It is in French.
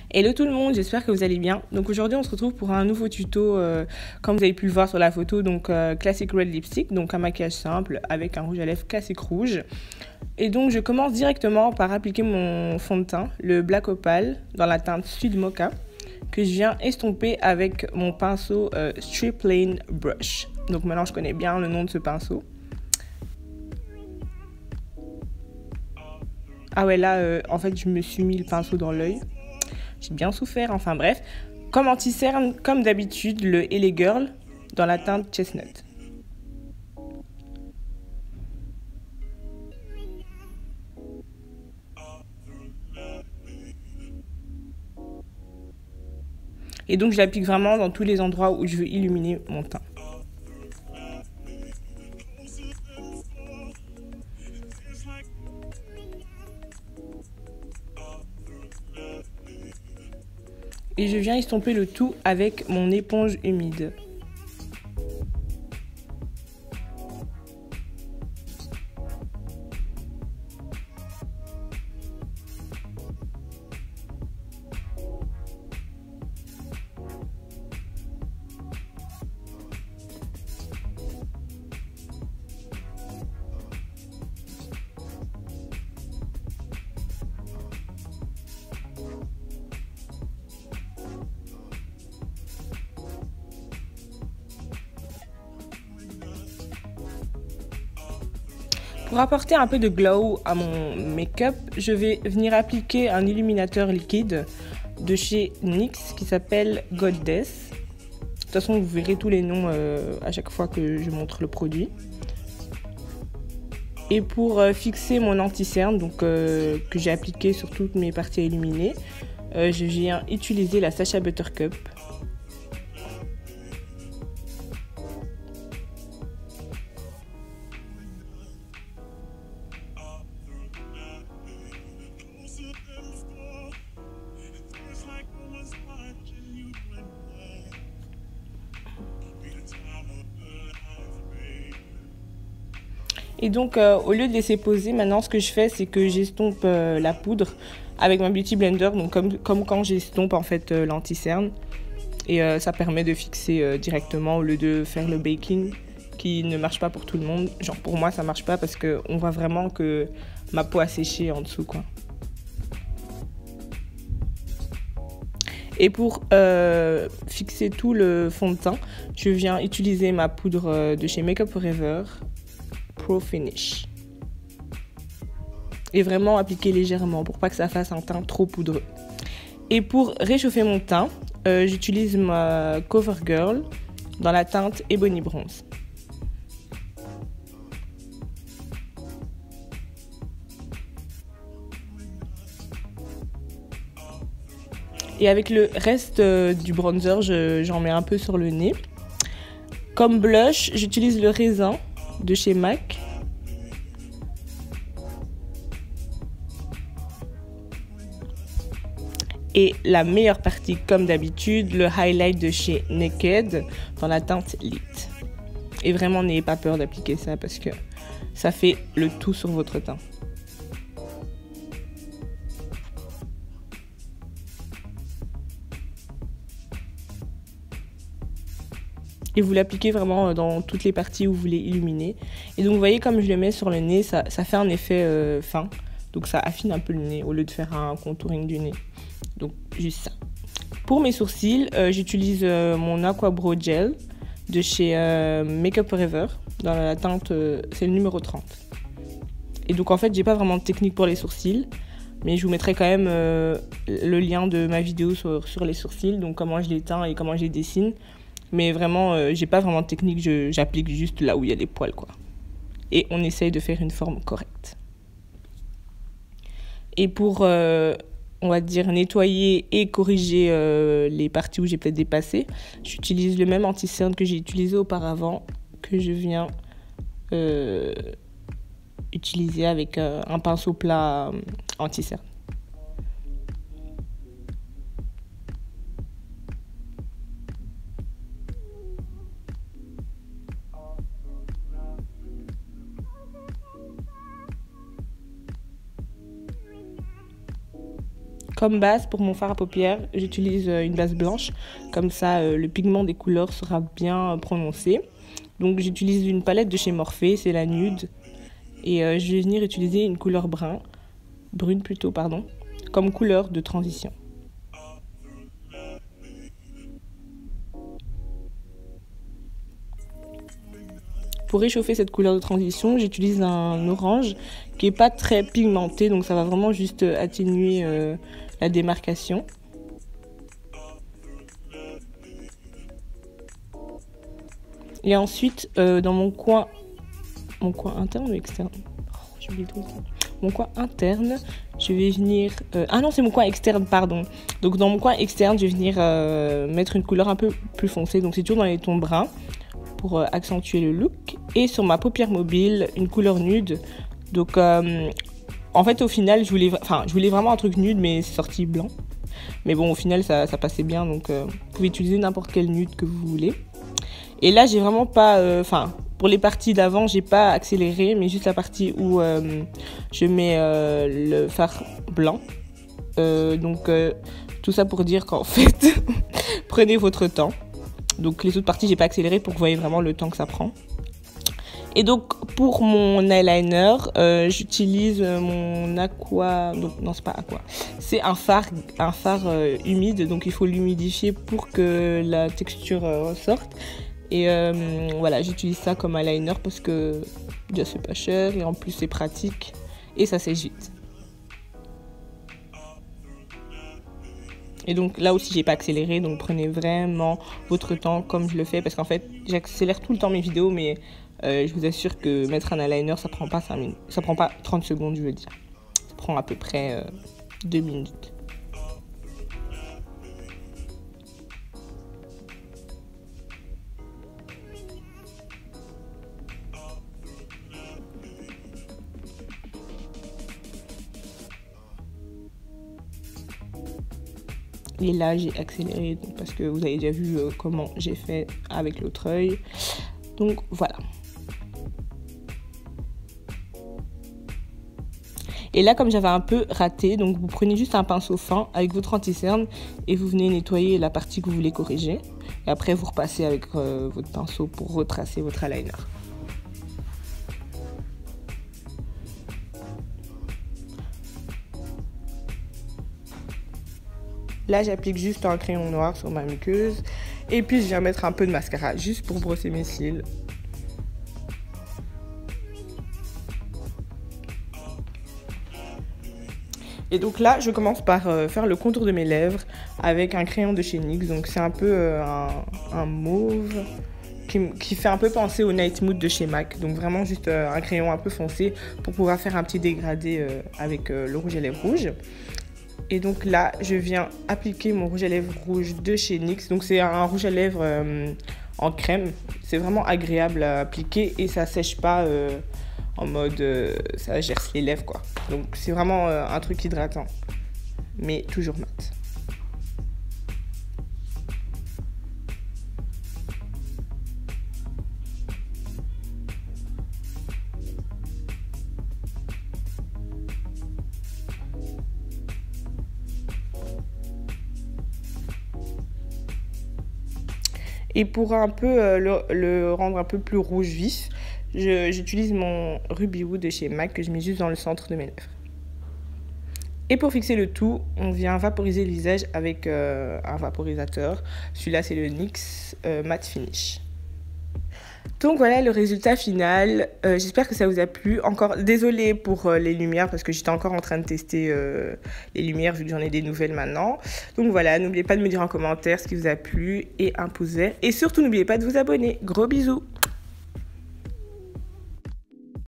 Hello tout le monde, j'espère que vous allez bien. Donc aujourd'hui on se retrouve pour un nouveau tuto, comme vous avez pu le voir sur la photo, donc Classic Red Lipstick, donc un maquillage simple avec un rouge à lèvres classique rouge. Et donc je commence directement par appliquer mon fond de teint, le Black Opal, dans la teinte Sud Mocha, que je viens estomper avec mon pinceau Strip Lane Brush. Donc maintenant je connais bien le nom de ce pinceau. Ah ouais, là en fait je me suis mis le pinceau dans l'œil. J'ai bien souffert, enfin bref. Comme anti-cerne, comme d'habitude, le LA Girl dans la teinte Chestnut. Et donc je l'applique vraiment dans tous les endroits où je veux illuminer mon teint. Et je viens estomper le tout avec mon éponge humide. Pour apporter un peu de glow à mon make-up, je vais venir appliquer un illuminateur liquide de chez NYX qui s'appelle Goddess. De toute façon, vous verrez tous les noms à chaque fois que je montre le produit. Et pour fixer mon anti-cerne, donc que j'ai appliqué sur toutes mes parties à illuminer, je viens utiliser la Sacha Buttercup. Et donc, au lieu de laisser poser, maintenant, ce que je fais, c'est que j'estompe la poudre avec ma Beauty Blender, donc comme quand j'estompe en fait l'anti-cerne. Et ça permet de fixer directement au lieu de faire le baking qui ne marche pas pour tout le monde. Genre pour moi, ça marche pas parce qu'on voit vraiment que ma peau a séché en dessous, quoi. Et pour fixer tout le fond de teint, je viens utiliser ma poudre de chez Makeup Forever Pro Finish. Et vraiment appliquer légèrement pour pas que ça fasse un teint trop poudreux. Et pour réchauffer mon teint, j'utilise ma CoverGirl dans la teinte Ebony Bronze. Et avec le reste du bronzer, j'en mets un peu sur le nez. Comme blush, j'utilise le raisin de chez MAC. Et la meilleure partie, comme d'habitude, le highlight de chez Naked dans la teinte Lit. Et vraiment, n'ayez pas peur d'appliquer ça parce que ça fait le tout sur votre teint. Et vous l'appliquez vraiment dans toutes les parties où vous voulez illuminer. Et donc vous voyez comme je le mets sur le nez, ça fait un effet fin. Donc ça affine un peu le nez au lieu de faire un contouring du nez. Donc juste ça. Pour mes sourcils, j'utilise mon Aqua Brow Gel de chez Makeup Forever. Dans la teinte, c'est le numéro 30. Et donc en fait, j'ai pas vraiment de technique pour les sourcils. Mais je vous mettrai quand même le lien de ma vidéo sur les sourcils. Donc comment je les teins et comment je les dessine. Mais vraiment, j'ai pas vraiment de technique, j'applique juste là où il y a les poils, quoi. Et on essaye de faire une forme correcte. Et pour, on va dire, nettoyer et corriger les parties où j'ai peut-être dépassé, j'utilise le même anti-cerne que j'ai utilisé auparavant, que je viens utiliser avec un pinceau plat anti-cerne. Comme base pour mon fard à paupières, j'utilise une base blanche. Comme ça, le pigment des couleurs sera bien prononcé. Donc j'utilise une palette de chez Morphe, c'est la nude. Et je vais venir utiliser une couleur brune plutôt, comme couleur de transition. Pour réchauffer cette couleur de transition, j'utilise un orange qui n'est pas très pigmenté, donc ça va vraiment juste atténuer la démarcation. Et ensuite, dans mon coin interne ou externe, j'oublie tout ça. Mon coin interne, je vais venir... ah non, c'est mon coin externe, pardon. Donc dans mon coin externe, je vais venir mettre une couleur un peu plus foncée, donc c'est toujours dans les tons bruns, pour accentuer le look. Et sur ma paupière mobile, une couleur nude. Donc en fait au final je voulais vraiment un truc nude, mais c'est sorti blanc. Mais bon, au final ça passait bien, donc vous pouvez utiliser n'importe quel nude que vous voulez. Et là j'ai vraiment pas... pour les parties d'avant j'ai pas accéléré, mais juste la partie où je mets le fard blanc. Donc tout ça pour dire qu'en fait prenez votre temps. Donc les autres parties j'ai pas accéléré pour que vous voyez vraiment le temps que ça prend. Et donc pour mon eyeliner, j'utilise mon aqua, donc non c'est pas aqua, c'est un fard humide, donc il faut l'humidifier pour que la texture ressorte. Et voilà, j'utilise ça comme eyeliner parce que déjà c'est pas cher et en plus c'est pratique et ça sèche vite. Et donc là aussi j'ai pas accéléré, donc prenez vraiment votre temps comme je le fais, parce qu'en fait j'accélère tout le temps mes vidéos, mais je vous assure que mettre un eyeliner ça prend pas 5 minutes, ça prend pas 30 secondes je veux dire, ça prend à peu près 2 minutes. Et là j'ai accéléré parce que vous avez déjà vu comment j'ai fait avec l'autre œil. Donc voilà. Et là comme j'avais un peu raté, donc vous prenez juste un pinceau fin avec votre anti-cerne et vous venez nettoyer la partie que vous voulez corriger. Et après vous repassez avec votre pinceau pour retracer votre eyeliner. Là, j'applique juste un crayon noir sur ma muqueuse. Et puis, je viens mettre un peu de mascara, juste pour brosser mes cils. Et donc là, je commence par faire le contour de mes lèvres avec un crayon de chez NYX. Donc, c'est un peu un mauve qui fait un peu penser au Night Mood de chez MAC. Donc, vraiment juste un crayon un peu foncé pour pouvoir faire un petit dégradé avec le rouge à lèvres rouge. Et donc là, je viens appliquer mon rouge à lèvres rouge de chez NYX. Donc c'est un rouge à lèvres en crème. C'est vraiment agréable à appliquer et ça sèche pas en mode ça gerce les lèvres quoi. Donc c'est vraiment un truc hydratant, mais toujours mat. Et pour un peu le rendre un peu plus rouge vif, j'utilise mon Ruby Woo de chez MAC que je mets juste dans le centre de mes lèvres. Et pour fixer le tout, on vient vaporiser le visage avec un vaporisateur. Celui-là, c'est le NYX Matte Finish. Donc voilà le résultat final. J'espère que ça vous a plu. Encore désolée pour les lumières parce que j'étais encore en train de tester les lumières vu que j'en ai des nouvelles maintenant. Donc voilà, n'oubliez pas de me dire en commentaire ce qui vous a plu et un pouce vert. Et surtout n'oubliez pas de vous abonner. Gros bisous.